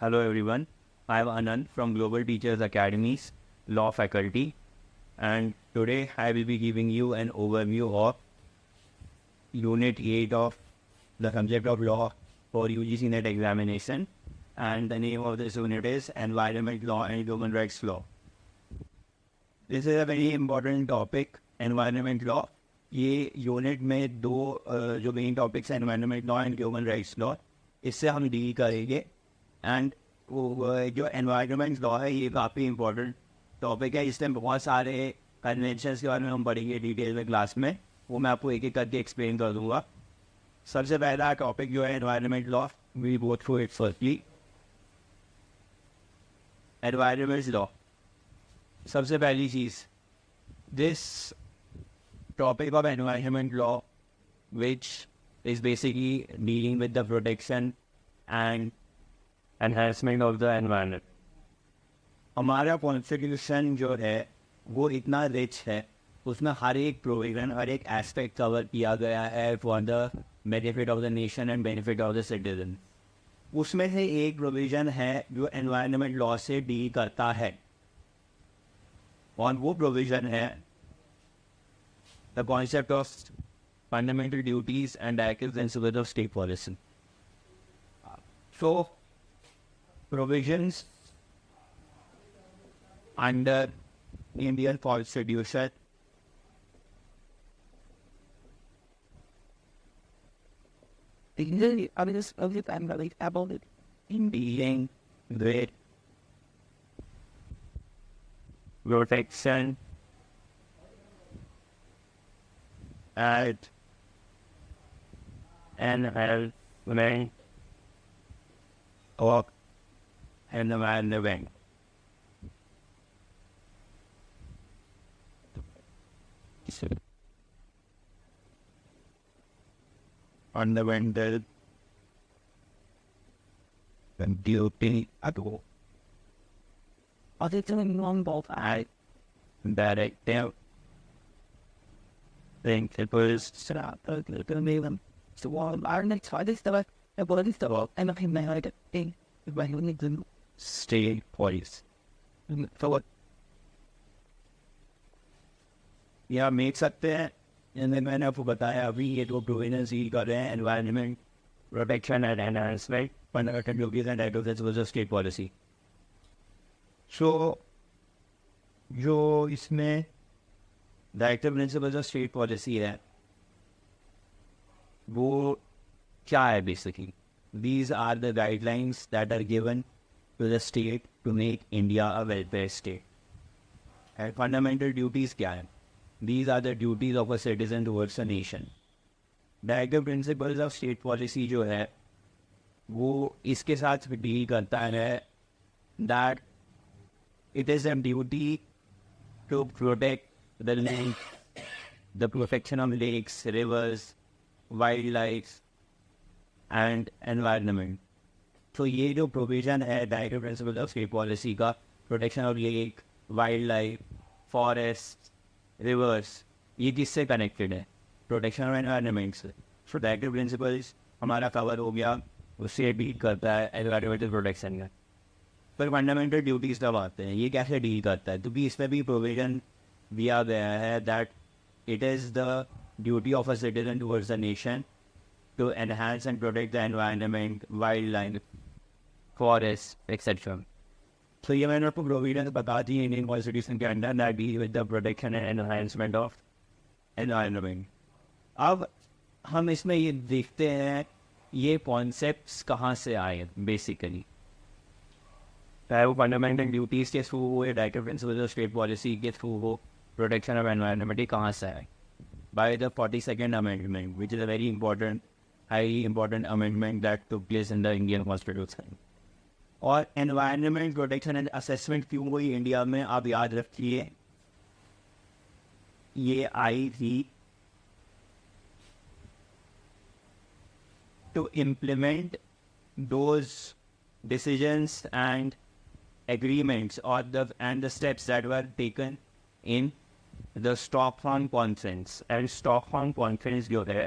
Hello everyone, I am Anand from Global Teachers Academy's Law Faculty, and today I will be giving you an overview of Unit 8 of the subject of law for UGC NET examination, and the name of this unit is Environment Law and Human Rights Law. This is a very important topic, environment law. ये unit में दो जो main topics हैं, environment law and human rights law, इससे हम deal करेंगे. And जो environment law है ये काफ़ी इंपॉर्टेंट टॉपिक है. इसमें बहुत सारे कन्वेंशंस के बारे में हम पढ़ेंगे डिटेल में क्लास में, वो मैं आपको एक एक करके एक्सप्लेन कर दूंगा. सबसे पहला टॉपिक जो है environment law, we go through it firstly. Environment law, सबसे पहली चीज़, this topic of environment law, which is basically dealing with the protection and enhancement of the environment. हमारा कॉन्स्टिट्यूशन जो है वो इतना रिच है, उसमें हर एक प्रोविजन, हर एक एस्पेक्ट कवर किया गया है for the benefit of the nation and benefit of the citizen. उसमें से एक प्रोविजन है जो एनवायरनमेंट लॉ से डील करता है, और वो प्रोविजन है the concept of fundamental duties and active principles of state policy. So, provisions under Indian Constitution in dealing with protection and enhancement of environment. Fundamental duty at all. Other than non-both I directive principles set out the so one our next fight is the about this stuff and I made it in the need to stay police. So what या make सकते हैं. जैसे मैंने आपको बताया अभी, ये दो प्रोविजन सील कर रहे हैं, environment protection and enhancement, fundamental duties and active principles of state policy. So जो इसमें the active principles of state policy है वो क्या है basically? These are the guidelines that are given to the state to make India a welfare state. And fundamental duties क्या है? These are the duties of a citizen towards a nation. The active principles of state policy जो है वो इसके साथ deal करता है that it is a duty to protect the land, the protection of lakes, rivers, wildlife and environment. तो ये जो provision है the active principles of state policy का, protection of lake, wildlife, forests, reverse, ये किससे connected है? Protection of environment से. Protective principles हमारा कवर हो गया, उससे डील करता है एनवायरमेंटल प्रोटेक्शन का. पर फंडामेंटल ड्यूटीज कब आते हैं, ये कैसे डील करता है? तो भी इसमें भी प्रोविजन दिया गया है that it is the duty of a citizen towards the nation to enhance and protect the environment, wild life, forest etcetera. तो ये मैंने आपको प्रोविजन बता दी इंडियन कॉन्स्टिट्यूशन के अंदर that deal with the protection and enhancement of environment. अब हम इसमें ये देखते हैं ये कॉन्सेप्ट्स कहाँ से आए बेसिकली. चाहे वो फंडामेंटल ड्यूटीज़ के थ्रू हो या directive principles of state policy के थ्रू हो, प्रोटेक्शन ऑफ एनवायरनमेंट ये कहाँ से आए? By the 42nd amendment, which is a very important, highly important amendment that took place in the Indian constitution. और एनवायरनमेंट प्रोटेक्शन एंड असेसमेंट क्यों हुई India में, आप याद रखिए ये आई थी to implement those decisions and agreements or the steps that were taken in the Stockholm Conference. And Stockholm Conference जो है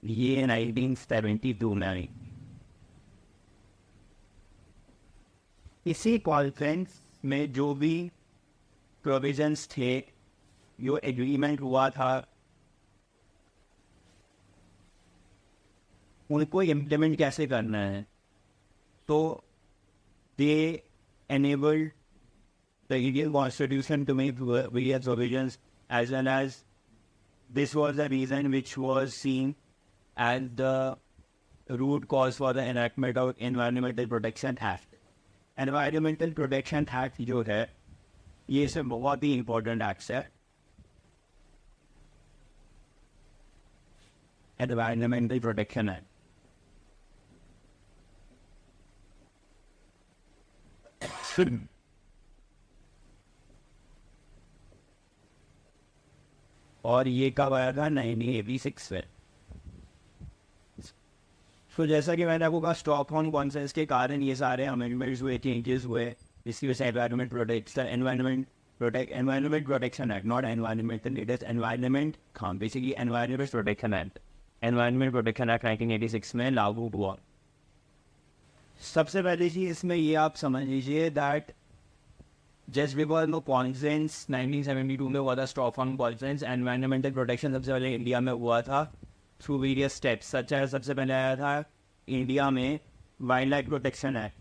ये 1972 में आई। इसी कॉन्फ्रेंस में जो भी प्रोविजंस थे, जो एग्रीमेंट हुआ था, उनको इम्प्लीमेंट कैसे करना है, तो दे enabled the Indian Constitution to make various provisions, as well as this was the reason which was seen as the root cause for the enactment of Environmental Protection Act. Environmental Protection Act जो है, ये सब बहुत ही important acts है। Environmental Protection Act और ये कब आया था? 1986 में। तो जैसा कि मैंने आपको कहा, स्टॉकहोम कॉन्सेंसस के कारण ये सारे अमेंडमेंट्स हुए, चेंजेस हुए, इसकी वजह से environment protection act, not environmental, it is environment, हाँ basically environment protection act, environment protection act 1986 में लागू हुआ। सबसे पहली चीज इसमें ये आप समझ लीजिए that just because no conference 1972 में हुआ था, स्टॉकहोम कॉन्फ्रेंस, एनवायरनमेंटल प्रोटेक्शन सबसे पहले इंडिया में हुआ था थ्रू वेरियस स्टेप्स, सच है सबसे पहले आया था इंडिया में वाइल्ड लाइफ प्रोटेक्शन एक्ट।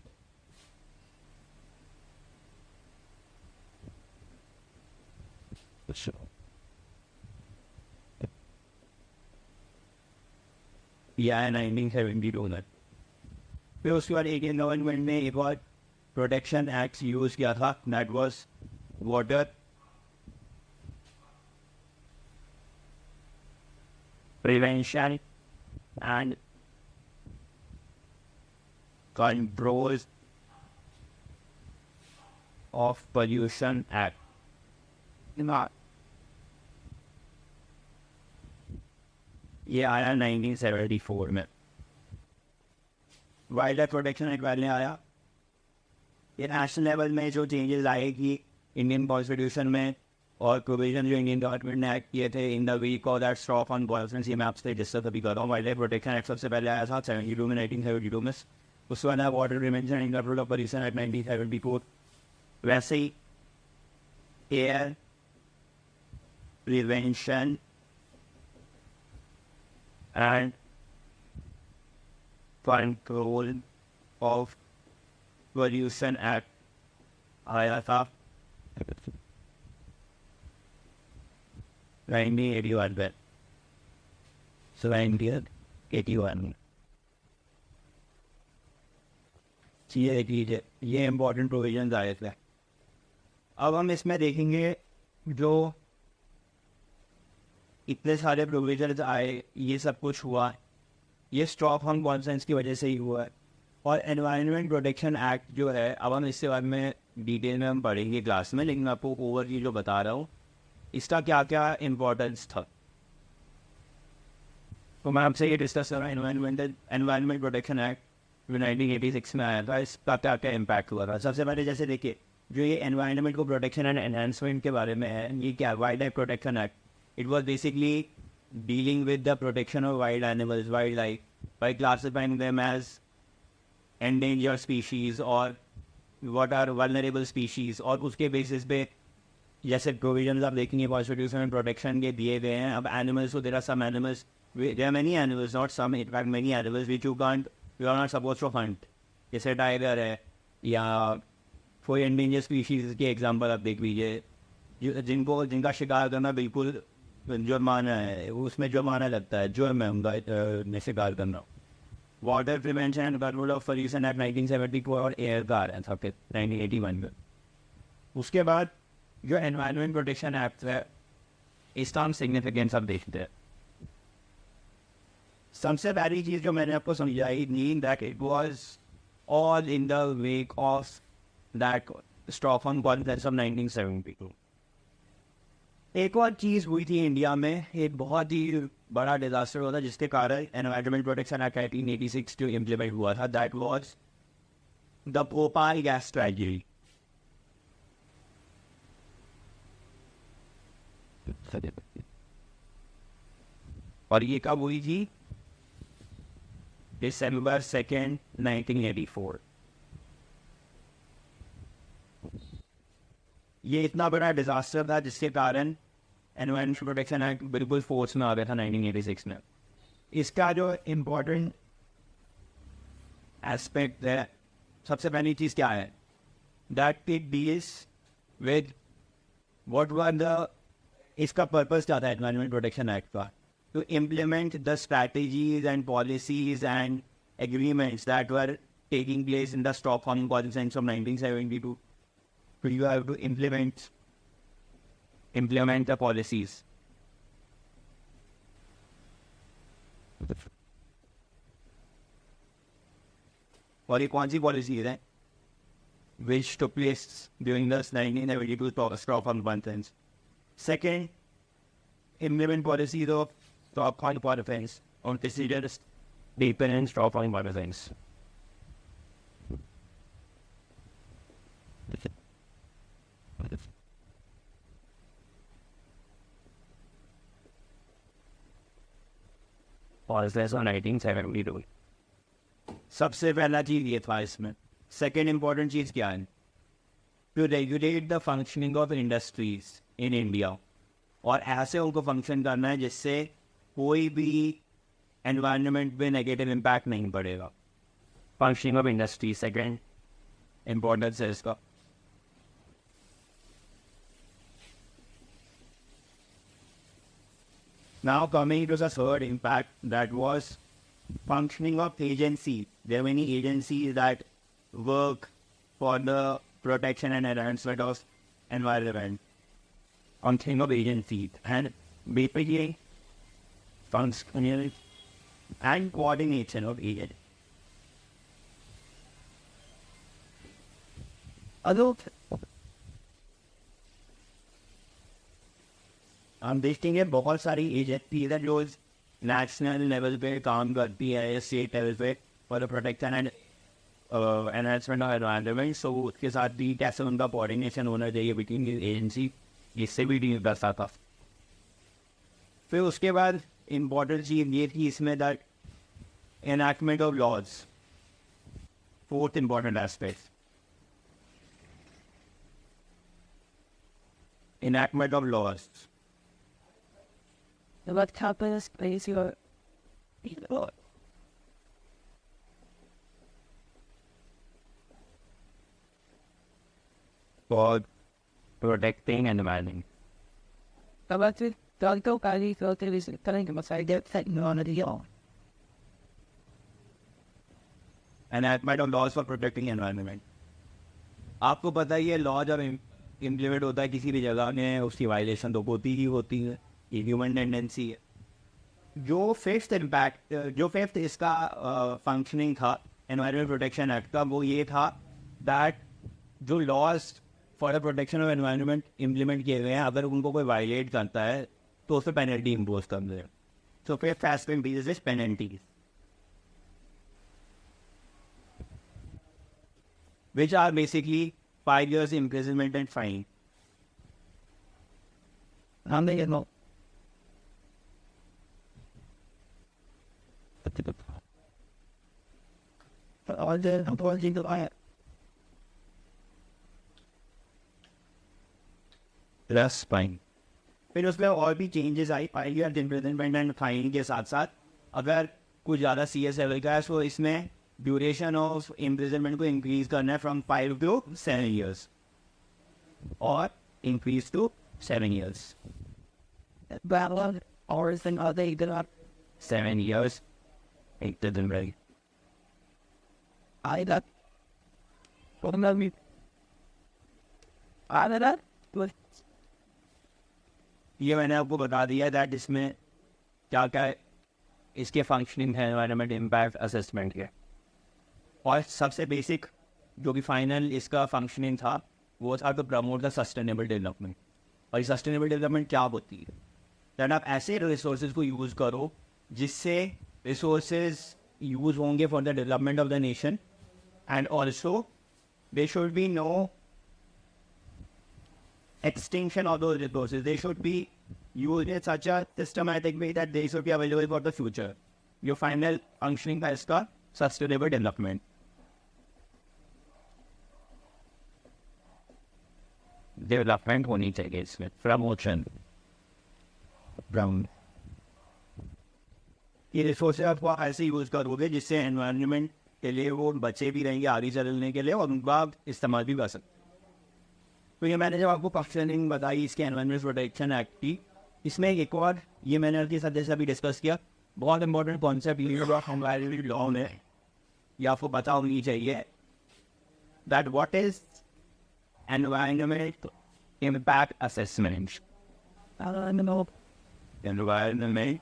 यह है 1972 में। फिर उसके बाद इंडियन गवर्नमेंट ने एक और प्रोटेक्शन एक्ट यूज किया था, that was water prevention and control of pollution act. ये आया 1974 में। वाइल्ड लाइफ प्रोटेक्शन एक्ट वाले आया, ये नेशनल लेवल में जो चेंजेस आएगी इंडियन कॉन्स्टिट्यूशन में और प्रोविजन जो इंडियन गवर्नमेंट ने एक्ट किए थे in the wake of that Stockholm conference, ये मैं आपसे डिस्कस अभी कर रहा हूँ। वाइल्ड लाइफ प्रोटेक्शन एक्ट सबसे पहले आया था 72 में, 1972 में। उसके बाद water prevention and control of pollution act 1974। वैसे ही air prevention and control of pollution act आया था 1981 में। So 1981 में ये इम्पोर्टेंट प्रोविजंस आए थे। अब हम इसमें देखेंगे जो इतने सारे प्रोविजंस आए, ये सब कुछ हुआ, ये स्टॉकहोम कॉन्फ्रेंस की वजह से ही हुआ है। और एनवायरनमेंट प्रोटेक्शन एक्ट जो है, अब हम इसके बारे में डिटेल में हम पढ़ेंगे क्लास में, लेकिन आपको ओवरव्यू जो बता रहा हूँ इसका क्या क्या इम्पोर्टेंस था, तो मैं आपसे ये डिस्कस कर रहा हूँ। एनवायरनमेंट प्रोटेक्शन एक्ट जो 1986 में आया था, इसका क्या क्या इम्पैक्ट हुआ था। सबसे पहले जैसे देखिए, जो ये एनवायरनमेंट को प्रोटेक्शन एंड एनहांसमेंट के बारे में है, ये क्या, wild life protection act, it was basically dealing with the protection of wild animals, wild life, by classifying them as endangered species और what are vulnerable species, और उसके बेसिस पे जैसे प्रोविजंस आप देखेंगे कॉन्स्टिट्यूशन में प्रोटेक्शन के दिए गए हैं। अब एनिमल्स, तो there are some animals, there are many animals, not some, in fact many animals which you are not suppose to hunt, जैसे टाइगर है या कोई एंडेंजर स्पीशीज के एग्जांपल आप देख लीजिए, जिनका शिकार करना बिल्कुल जुर्माना है, उसमें जुर्माना लगता है, जुर्म है उनका शिकार करना। Water prevention and control of pollution act 1972 और एयर का आ रहा था फिर 1981 में। उसके बाद जो एनवायरनमेंट प्रोटेक्शन एक्ट है, इसका हम सिग्निफिकेंस अब देखते हैं। सबसे पहली चीज़ जो मैंने आपको समझाई थी, that it was all in the wake of that Stockholm conference of 1972। एक और चीज़ हुई थी इंडिया में, एक बहुत ही बड़ा डिजास्टर हुआ था जिसके कारण एनवायरनमेंट प्रोटेक्शन एक्ट 1986 जो इम्प्लीमेंट हुआ था, that was the Bhopal gas tragedy. और ये कब हुई थी? December 2nd, 1984. ये इतना बड़ा डिजास्टर था जिसके कारण एनवायरमेंटल प्रोटेक्शन एक्ट बिल्कुल फोर्स में आ गया था 1986 में. इसका जो इम्पोर्टेंट एस्पेक्ट है, सबसे पहली चीज़ क्या है, that it deals with what were the, इसका पर्पस क्या था एनवायरमेंट प्रोटेक्शन एक्ट का, to implement the strategies and policies and agreements that were taking place in the Stockholm Conference of 1972. So you have to implement the policies. और ये कौन सी policies हैं which took place during the 1972 Stockholm Conference? Second, implement policies of Stockholm Conference on decisions taken in Stockholm Conference. Policies on 1972. सबसे पहला चीज ये था इसमें. सेकेंड इम्पोर्टेंट चीज क्या है, to regulate the functioning of industries in India, और ऐसे उनको फंक्शन करना है जिससे कोई भी एनवायरनमेंट पे नेगेटिव इम्पैक्ट नहीं पड़ेगा. Functioning of industry second importance है इसका. Now coming to the third impact, that was functioning of agencies. There are many agencies that work for the protection and enhancement of environment. Functioning of agencies and basically functioning and coordination of agencies. हम देखेंगे बहुत सारी agencies हैं जो national level पे काम करती है, स्टेट लेवल पे for the protection and enhancement of environment. So उसके साथ भी कैसे उनका कोऑर्डिनेशन होना चाहिए बिटवीन एजेंसी, इससे भी डील करता था. फिर उसके बाद इम्पोर्टेंट चीज़ ये थी इसमें that enactment of laws. Fourth important aspect, enactment of laws. What happens is your For protecting environment. about it, don't go carry filter is telling them aside that technology on. Enactment of laws for protecting environment. आपको पता ही है law जब implement होता है किसी भी जगह में उसकी वायलेशन तो होती ही होती है, ये ह्यूमन टेंडेंसी है. जो फिफ्थ इसका फंक्शनिंग था एनवायरमेंट प्रोटेक्शन एक्ट का, वो ये था दैट जो laws for the protection of environment implement किए गए हैं, अगर उनको कोई वायलेट करता है तो उस पर पेनल्टी इम्पोज कर दे. So fifth aspect is penalties which are basically 5 years imprisonment and fine. And they know. All the apology to I That's fine. फिर उसमें और भी changes I 5 years imprisonment and fine के साथ साथ. अगर कुछ ज़्यादा सीरियस लेवल का है तो इसमें ड्यूरेशन ऑफ इम्प्रिजनमेंट को इंक्रीज करना है फ्रॉम 5 to 7 years और increase to 7 years. battle or thing are they did not 7 years. It didn't really. I that what am I I that with ये मैंने आपको बता दिया दैट इसमें क्या क्या इसके फंक्शनिंग है एनवायरनमेंट इम्पैक्ट असेसमेंट के. और सबसे बेसिक जो कि फाइनल इसका फंक्शनिंग था वो था to promote the sustainable development. और ये सस्टेनेबल डेवलपमेंट क्या होती है, दैट आप ऐसे रिसोर्सेज को यूज़ करो जिससे रिसोर्सेज यूज़ होंगे for the development of the nation and also they should be no extinction of those resources. They should be used in such a systematic way that they should be available for the future. जो final functioning था इसका sustainable development. Development होनी चाहिए इसमें, promotion brown. ये resources आपको ऐसे use करोगे जिससे एनवायरनमेंट के लिए वो बचे भी रहेंगे आगे चलने के लिए, और उनका आप इस्तेमाल भी कर सकते। तो ये मैंने जब आपको फंक्शनिंग बताई इसके एनवायरनमेंट प्रोटेक्शन एक्ट की, इसमें एक और ये मैंने आपके साथ जैसे अभी डिस्कस किया, बहुत इंपॉर्टेंट कॉन्सेप्ट ये एनवायरनमेंट लॉ में ये आपको पता होनी चाहिए, that what is environment impact assessment. Environment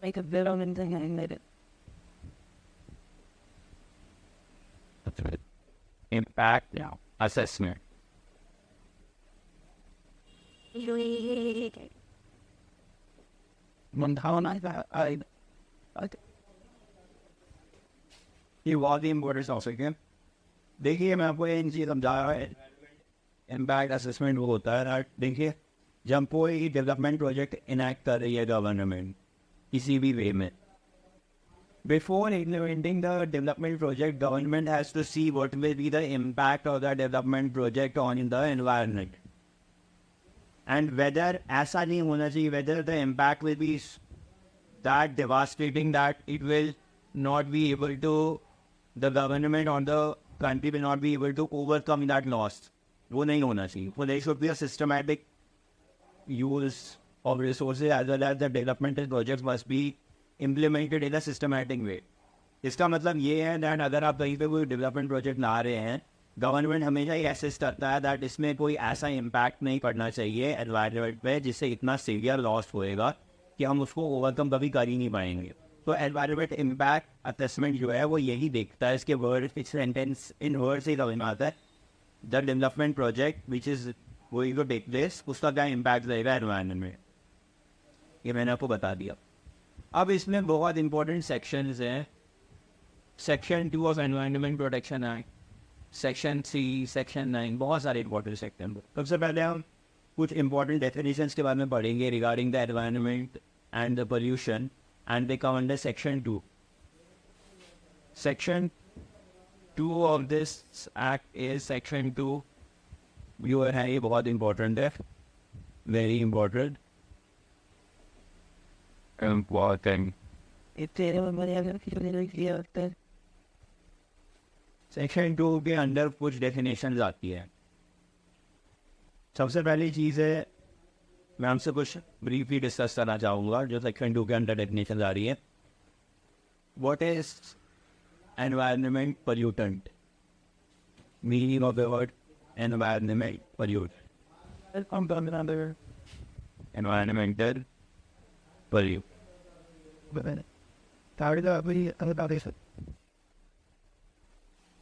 make a video and thing I made it. impact assessment. ये बहुत ही इम्पोर्टेंट टॉपिक है। देखिए मैं आपको इन चीज़ समझा रहा है, इम्पैक्ट असेसमेंट वो होता है। देखिए जब कोई डेवलपमेंट प्रोजेक्ट इनैक्ट कर रही है गवर्नमेंट किसी भी वे में, before implementing the development project, government has to see what will be the impact of the development project on the environment, and whether ऐसा नहीं होना चाहिए, whether the impact will be that devastating that it will not be able to, the government or the country will not be able to overcome that loss. वो नहीं होना चाहिए। So there should be a systematic use of resources as well as the developmental projects must be implemented in a systematic way. इसका मतलब ये है that अगर आप कहीं पे कोई डेवलपमेंट प्रोजेक्ट ला रहे हैं, गवर्नमेंट हमेशा ये असेस करता है दैट इसमें कोई ऐसा इम्पैक्ट नहीं पड़ना चाहिए एनवायरनमेंट पे जिससे इतना सीवियर लॉस होएगा कि हम उसको ओवरकम कभी कर ही नहीं पाएंगे। तो एनवायरनमेंट इम्पैक्ट असेसमेंट जो है वो यही देखता है, इसके वर्ड सेंटेंस इन वर्ड से ही समझ में आता है, the development project which is going to take place उसका क्या इम्पैक्ट रहेगा एनवायरनमेंट में। ये मैंने आपको बता दिया। अब इसमें बहुत इंपॉर्टेंट सेक्शंस हैं। Section 2 of environment protection act, section 3, section 9, बहुत सारे इंपॉर्टेंट सेक्शन। सबसे पहले हम कुछ इंपॉर्टेंट डेफिनेशंस के बारे में पढ़ेंगे regarding the environment and the pollution, and they come under section 2। Section 2 of this act is section 2 जो है ये बहुत इंपॉर्टेंट है, वेरी इंपॉर्टेंट। सेक्शन 2 के अंदर कुछ डेफिनेशन आती है। सबसे पहली चीज़ है, मैं आपसे कुछ ब्रीफली डिस्कस करना चाहूँगा जो सेक्शन 2 के अंदर डेफिनेशन आ रही है। What is environment pollutant? Meaning of the word environment pollutant, environmental pollute.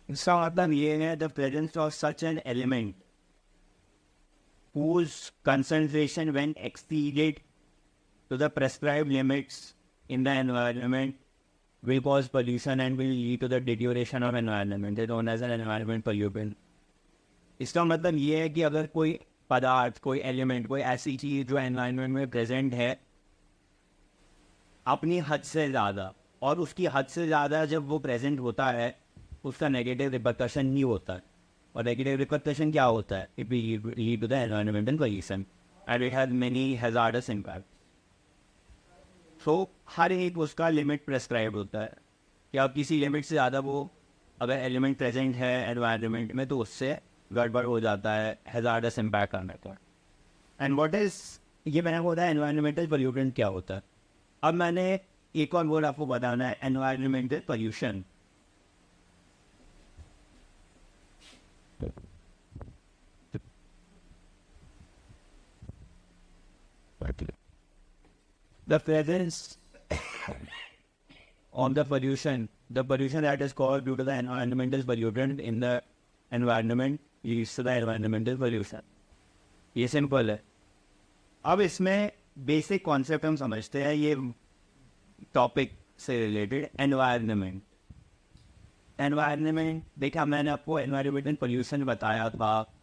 इसका मतलब ये है the presence of such an element whose concentration when exceeded to the prescribed limits in the environment will cause pollution and will lead to the deterioration of environment, is known as an environment pollutant. इसका मतलब ये है कि अगर कोई पदार्थ, कोई element, कोई ऐसी चीज़ जो एनवायरनमेंट में प्रेजेंट है अपनी हद से ज़्यादा, और उसकी हद से ज़्यादा जब वो प्रेजेंट होता है उसका नेगेटिव रिपरकशन नहीं होता है। और नेगेटिव रिपरकशन क्या होता है? It will lead to the environmental pollution and it has many hazardous impact. So हर एक उसका लिमिट प्रेस्क्राइब होता है कि अब किसी लिमिट से ज़्यादा वो अगर एलिमेंट प्रेजेंट है एनवायरनमेंट में तो उससे गड़बड़ हो जाता है, हैजार्डस इम्पैक्ट आने का। एंड व्हाट इज़, ये मैंने बोला एनवायरनमेंटल पोल्यूटेंट क्या होता है। अब मैंने एक और वर्ड आपको बताना है, environmental pollution. The presence of the pollution that is caused due to the environmental pollutant in the environment leads to the environmental pollution. ये सिंपल है। अब इसमें बेसिक कॉन्सेप्ट हम समझते हैं ये टॉपिक से रिलेटेड। एनवायरनमेंट देखा मैंने आपको एनवायरमेंटल पोल्यूशन बताया था,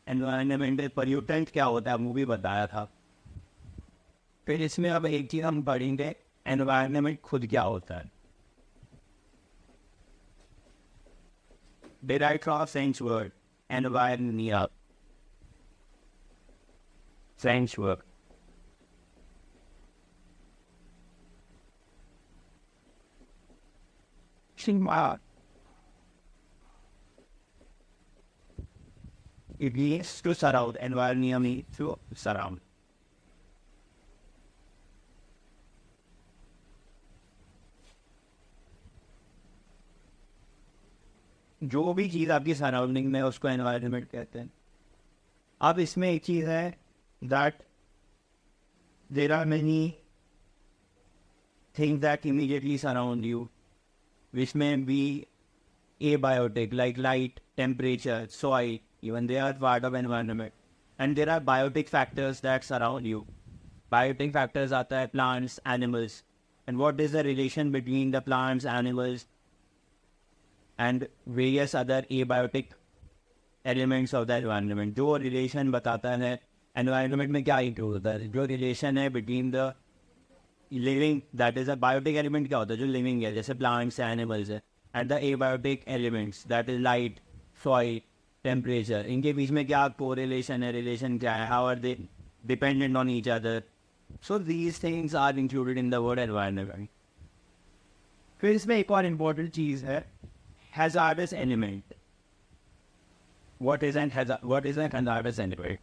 एनवायरमेंटल पोल्यूटेंट क्या होता है वो भी बताया था। फिर इसमें अब एक चीज़ हम पढ़ेंगे एनवायरनमेंट खुद क्या होता है? Derived from French word environnement. French word. Sigma. It means to surround. Environment means to surround. जो भी चीज़ आपकी सराउंडिंग में उसको एनवायरनमेंट कहते हैं. अब इसमें एक चीज़ है that there are many things that immediately surround you which may be abiotic like light, temperature, soil, even they are part of environment. And there are biotic factors that surround you. Biotic factors are the plants, animals. And what is the relation between the plants, animals, and various other abiotic elements of the environment? जो relation बताता है environment में क्या include होता है, जो relation है between the living, that is a biotic element क्या होता है जो living है, जैसे plants है, animals है, and the abiotic elements that is light, soil, temperature, इनके बीच में क्या correlation है, relation क्या है, how are they dependent on each other. So these things are included in the word environment. फिर इसमें एक और important चीज़ है hazardous element. What is an hazardous element?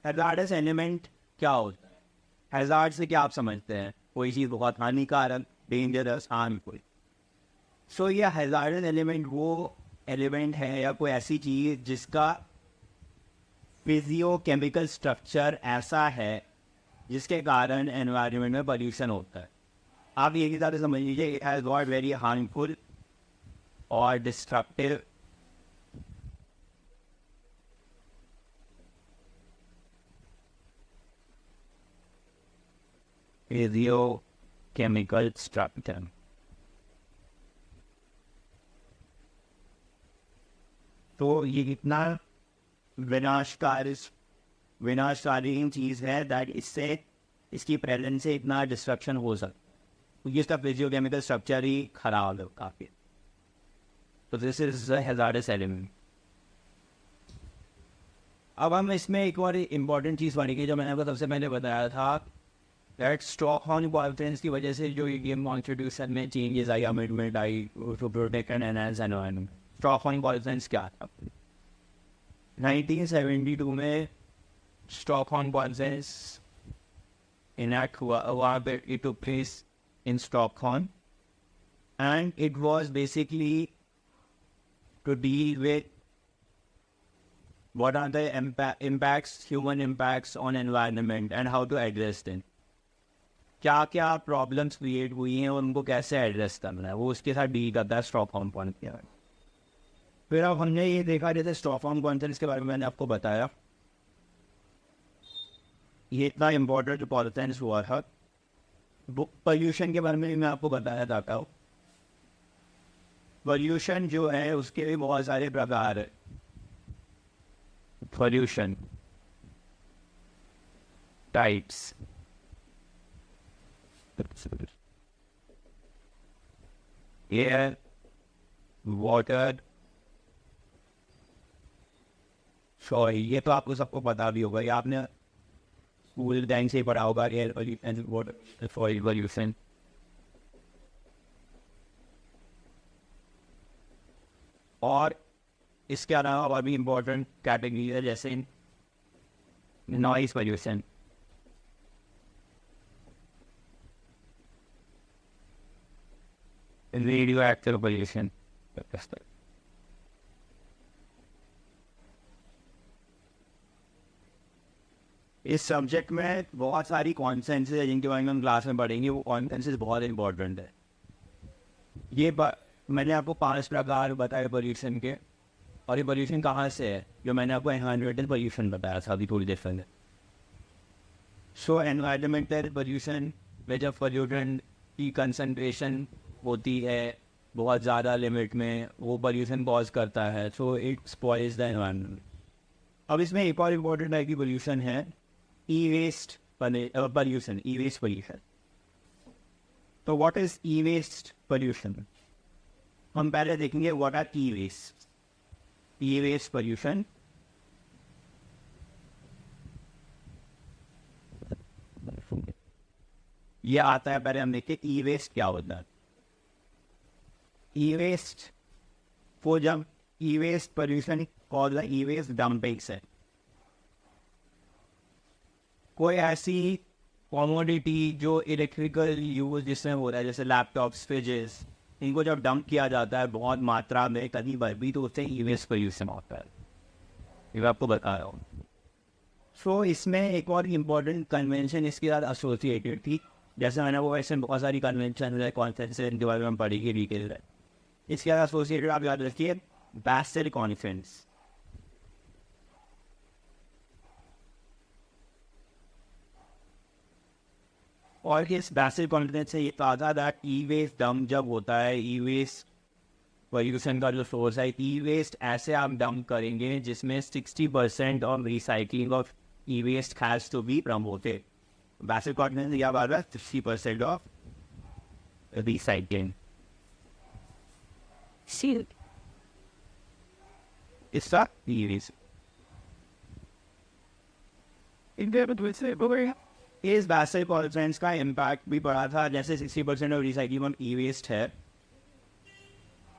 Hazards element क्या होता है? हैजार्ड से क्या आप समझते हैं? कोई चीज़ बहुत हानिकारक, डेंजरस, हार्मफुल. सो ये हैजार्डस एलिमेंट वो एलिमेंट है या कोई ऐसी चीज़ जिसका फिजियोकेमिकल स्ट्रक्चर ऐसा है जिसके कारण एनवायरनमेंट में पोल्यूशन होता है. आप ये की तरह समझ लीजिए it has got very harmful और डिस्ट्रक्टिव physiochemical structure. तो ये इतना विनाशकारी चीज़ है दैट इससे इसकी प्रेजेंस से इतना डिस्ट्रक्शन हो सकता है क्योंकि इसका फिजियोकेमिकल स्ट्रक्चर ही खराब है काफ़ी. तो दिस इज हैजार्डस एलिमेंट. अब हम इसमें एक और इम्पॉर्टेंट चीज़ पढ़ेंगे जो मैंने आपको सबसे पहले बताया था दैट स्टॉकहोम कॉन्फ्रेंस की वजह से जो गेम कॉन्स्टिट्यूशन में चेंजेस आई, अमेंडमेंट आई to protect and enhance environment. Stockholm conference क्या था? 1972 में स्टॉकहोम कॉन्फ्रेंस इनैक्ट हुआ. वहाँ पे it took place in Stockholm and it was basically to deal with what are the impacts, human impacts on environment and how to address them. क्या क्या problems create हुई हैं और उनको कैसे एड्रेस करना है, वो उसके साथ डील करता है स्टॉकहोम कॉन्फ्रेंस. फिर अब हमने ये देखा जैसे स्टॉकहोम कॉन्फ्रेंस के बारे में मैंने आपको बताया ये इतना इम्पोर्टेंट कॉन्फ्रेंस हुआ था. पोल्यूशन के बारे में भी मैं आपको बताया जाता हूँ. पोल्यूशन जो है उसके भी बहुत सारे प्रकार है. Pollution types. Air, water, soil. ये तो आपको सबको पता भी होगा, ये आपने स्कूल टाइम से ही पढ़ा होगा. Air pollution, water, soil pollution. और इसके अलावा और भी इम्पोर्टेंट कैटेगरी है जैसे noise pollution, radio active pollution. इस सब्जेक्ट में बहुत सारी कॉन्सेंसेस है जिनके बारे में हम क्लास में पढ़ेंगे. वो कॉन्सेंसेस बहुत इंपॉर्टेंट है. ये मैंने आपको 5 प्रकार बताए पोल्यूशन के. और ये पोल्यूशन कहाँ से है जो मैंने आपको एनवायरमेंटल पोल्यूशन बताया था अभी थोड़ी देर पहले. सो एनवायरमेंटल पोल्यूशन में जब पोल्यूटेंट की कंसंट्रेशन होती है बहुत ज़्यादा लिमिट में, वो पोल्यूशन कॉज करता है, so it spoils the environment. अब इसमें एक और इम्पॉर्टेंट टाइप की पोल्यूशन है e waste pollution, e waste pollution. तो what is e waste pollution? हम पहले देखेंगे what are e waste. E waste pollution ये आता है, पहले हम देखते ई वेस्ट क्या होता है। ई वेस्ट को जब ई वेस्ट पोल्यूशन और द ई वेस्ट डंपिंग से कोई ऐसी कॉमोडिटी जो इलेक्ट्रिकल यूज जिसमें हो रहा है, जैसे लैपटॉप्स, फ्रिजेस, इनको जब डंप किया जाता है बहुत मात्रा में कहीं पर भी, तो उससे ई वेस्ट पोल्यूशन होता है। ये मैं आपको बता रहा हूँ। सो इसमें एक और इम्पॉर्टेंट कन्वेंशन इसके साथ एसोसिएटेड थी, जैसे मैंने वो ऐसे बहुत सारी कन्वेंशन कॉन्फ्रेंस इनके बारे में हम पढ़ी डिटेल है। इसके साथ एसोसिएटेड आप याद रखिए बासेल कॉन्फ्रेंस। और इस बेसिल कॉन्फिडेंस से ये कहा था दैट ई वेस्ट डंप जब होता है, ई वेस्ट पोल्यूशन का जो सोर्स है, ई वेस्ट ऐसे आप डंप करेंगे जिसमें 60% of recycling of e waste has to be promoted. Basel conference क्या बात है? 60% ऑफ रिसाइकलिंग। इसका ई वेस्ट इस बेसिल कॉन्फ्रेंस का इम्पैक्ट भी पड़ा था, जैसे 60% of recycling of e waste है,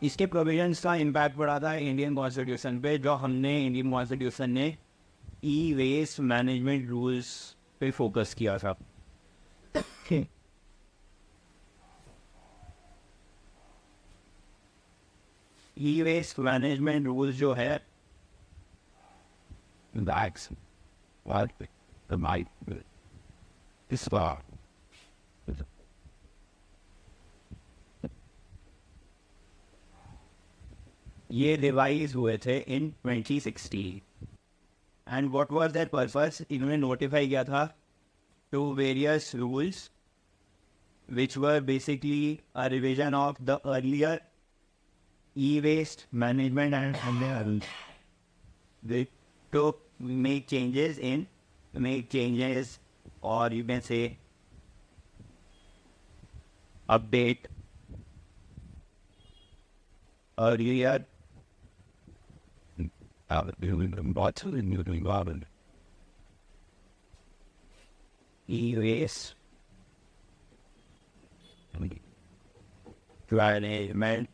इसके प्रोविजंस का इम्पैक्ट पड़ा था इंडियन कॉन्स्टिट्यूशन पे, जो हमने इंडियन कॉन्स्टिट्यूशन ने ई वेस्ट मैनेजमेंट रूल्स पे फोकस किया था। ई वेस्ट मैनेजमेंट रूल्स जो है इस बार ये रिवाइज हुए थे in 2016 and what was that purpose? इन्होंने नोटिफाई किया था to various rules which were basically a revision of the earlier e waste management and to make changes or you can say update earlier e-waste management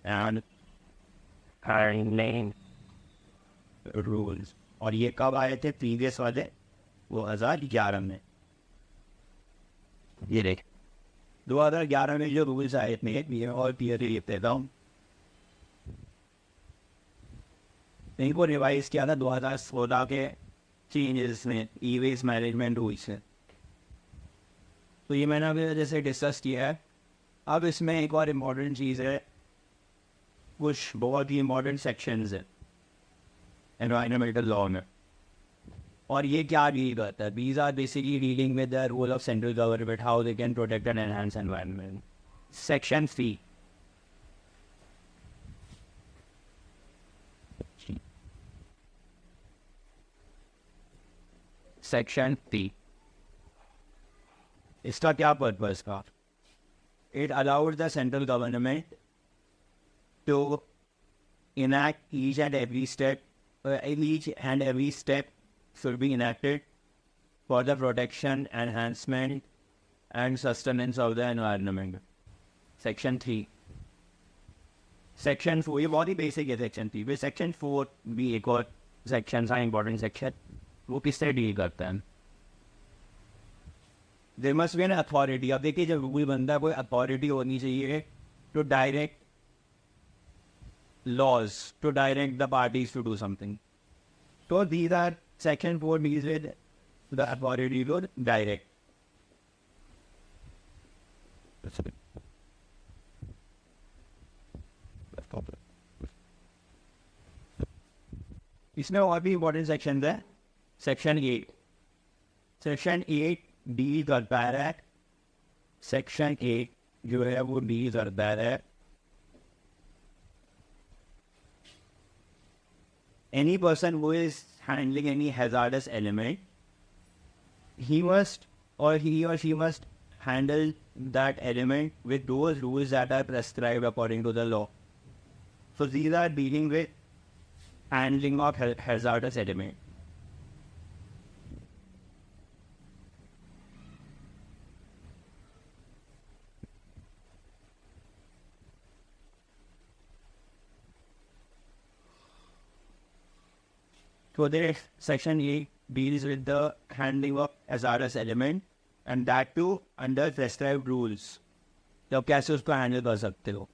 and name rules। और ये कब आए थे previous वाले? 2011 में। ये देख 2011 में जो रूल्स आए थे, ये और क्लियरली लिख देता हूँ, इनको रिवाइज किया था 2016 के चेंजेस में ई वेस्ट मैनेजमेंट रूल्स में। तो ये मैंने अभी जैसे डिस्कस किया है। अब इसमें एक और इम्पॉर्टेंट चीज़ है, कुछ बहुत ही इम्पॉर्टेंट सेक्शंस हैं एनवायरमेंटल लॉ में, और ये क्या डील करता है? These are basically dealing with the role of central government, how they can protect and enhance environment. Section 3 section 3 इसका क्या पर्पस का? It allowed the central government to enact each and every step should be enacted for the protection, enhancement and sustenance of the environment। Section 3 Section 4 ये बहुत ही basic है section 3। फिर section 4 भी एक और सेक्शन था इंपॉर्टेंट सेक्शन, वो किससे डील करता है? There must be an authority. अब देखिए जब रूल बनता है कोई अथॉरिटी होनी चाहिए to direct laws, to direct the parties to do something. So these are section 4 deals with the authority to direct। इसमें और भी इम्पोर्टेंट सेक्शन है। सेक्शन 8 डील करता है सेक्शन 8 जो है वो डील करता है any person who is handling any hazardous element, he or she must handle that element with those rules that are prescribed according to the law. So these are dealing with handling of hazardous element. So the section 8 deals with the handling of hazardous element and that too under prescribed rules. तो कैसे उसको handle कर सकते हो.